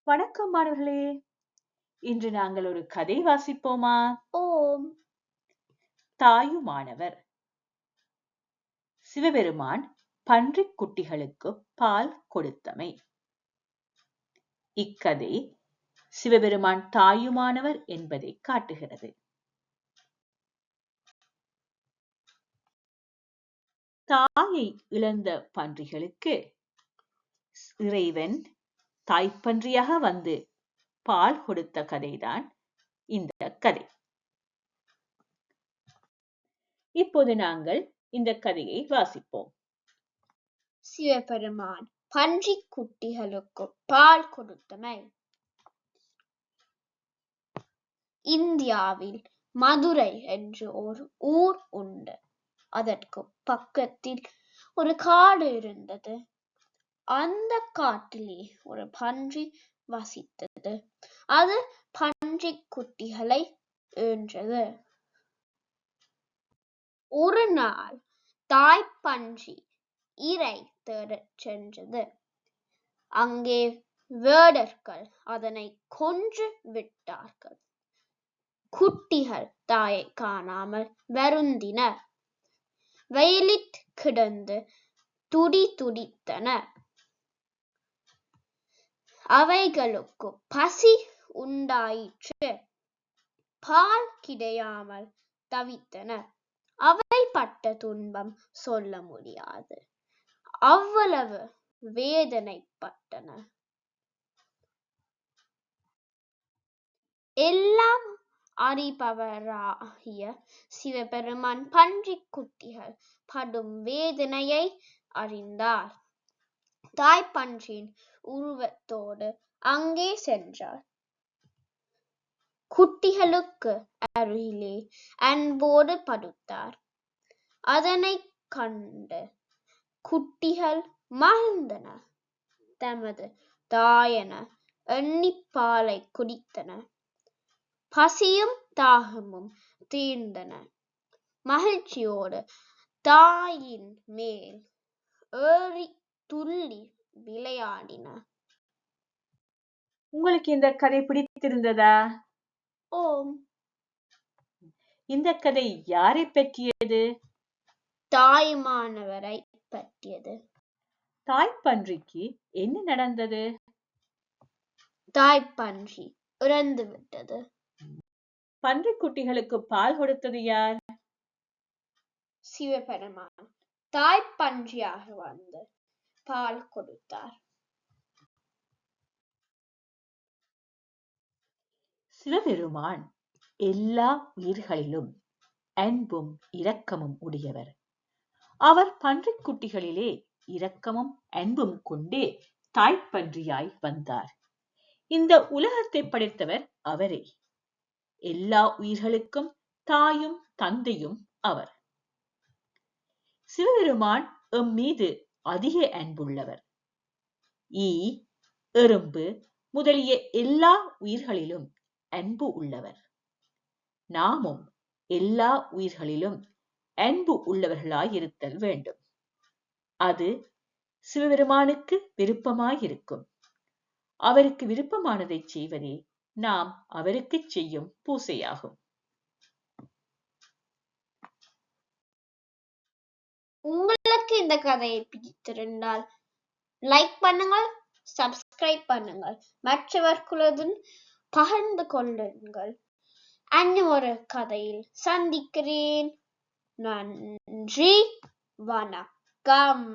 வணக்கம் மாணவர்களே. இன்று நாங்கள் ஒரு கதை வாசிப்போமா? ஓம். தாயுமானவர். சிவபெருமான் பன்றிக் குட்டிகளுக்கு பால் கொடுத்தமை. இக்கதை சிவபெருமான் தாயுமானவர் என்பதை காட்டுகிறது. தாயை இழந்த பன்றிகளுக்கு இறைவன் தாய்ப்பன்றியாக வந்து பால் கொடுத்த கதைதான் இந்த கதை. இப்போது நாங்கள் இந்த கதையை வாசிப்போம். சிவபெருமான் பன்றிக் குட்டிகளுக்கு பால் கொடுத்தமை. இந்தியாவில் மதுரை என்று ஒரு ஊர் உண்டு. அதற்கு பக்கத்தில் ஒரு காடு இருந்தது. அந்த காட்டிலே ஒரு பன்றி வசித்தது. அது பன்றிக் குட்டிகளை ஈன்றது. ஒரு நாள் தாய் பன்றி இரை தேடச் சென்றது. அங்கே வேடர்கள் அதனை கொன்று விட்டார்கள். குட்டிகள் தாயை காணாமல் வருந்தினர். வெயிலில் கிடந்து துடித்தன. அவைகளுக்கு பசி உண்டாயிற்று. பால் கிடையாமல் தவித்தன. அவை பட்ட துன்பம் சொல்ல முடியாது. அவ்வளவு வேதனைப்பட்டன. எல்லாம் அறிபவராகிய சிவபெருமான் பன்றிக் குட்டிகள் படும் வேதனையை அறிந்தார். தாய் பன்றியின் உருவத்தோடு அங்கே சென்றார். குட்டிகளுக்கு அருகிலே அன்போடு படுத்தார். அதனை கண்டு குட்டிகள் மகிழ்ந்தன. தமது தாயென எண்ணி பாலை குடித்தன. பசியும் தாகமும் தீர்ந்தன. மகிழ்ச்சியோடு தாயின் மேல் ஏறி துள்ளி விளையாடின. உங்களுக்கு இந்த கதை பிடித்திருந்ததா? ஓம். இந்த கதை யாரை பற்றியது? தாயுமானவரை பற்றியது. தாய்ப்பன்றிக்கு என்ன நடந்தது? தாய்ப்பன்றி இறந்து விட்டது. பன்றிக் குட்டிகளுக்கு பால் கொடுத்தது யார்? சிவபெருமான் தாய்ப்பன்றியாக வந்து பால் கொடுத்தார். சிவபெருமான் எல்லா உயிர்களிலும் அன்பும் இரக்கமும் உடையவர். அவர் பன்றிக் குட்டிகளிலே இரக்கமும் அன்பும் கொண்டே தாய்ப்பன்றியாய் வந்தார். இந்த உலகத்தை படைத்தவர் அவரே. எல்லா உயிர்களுக்கும் தாயும் தந்தையும் அவர். சிவபெருமான் எம் மீது அதிக அன்புள்ளவர். ஈ, எறும்பு முதலிய எல்லா உயிர்களிலும் அன்பு உள்ளவர். நாமும் எல்லா உயிர்களிலும் அன்பு உள்ளவர்களாயிருத்தல் வேண்டும். அது சிவபெருமானுக்கு விருப்பமாயிருக்கும். அவருக்கு விருப்பமானதை செய்வதே நாம் அவருக்கு செய்யும் பூசையாகும். உங்களுக்கு இந்த கதையை பிடித்திருந்தால் லைக் பண்ணுங்கள், சப்ஸ்கிரைப் பண்ணுங்கள், மற்றவர்களுடன் பகிர்ந்து கொள்ளுங்கள். இன்னும் ஒரு கதையில் சந்திக்கிறேன். நன்றி, வணக்கம்.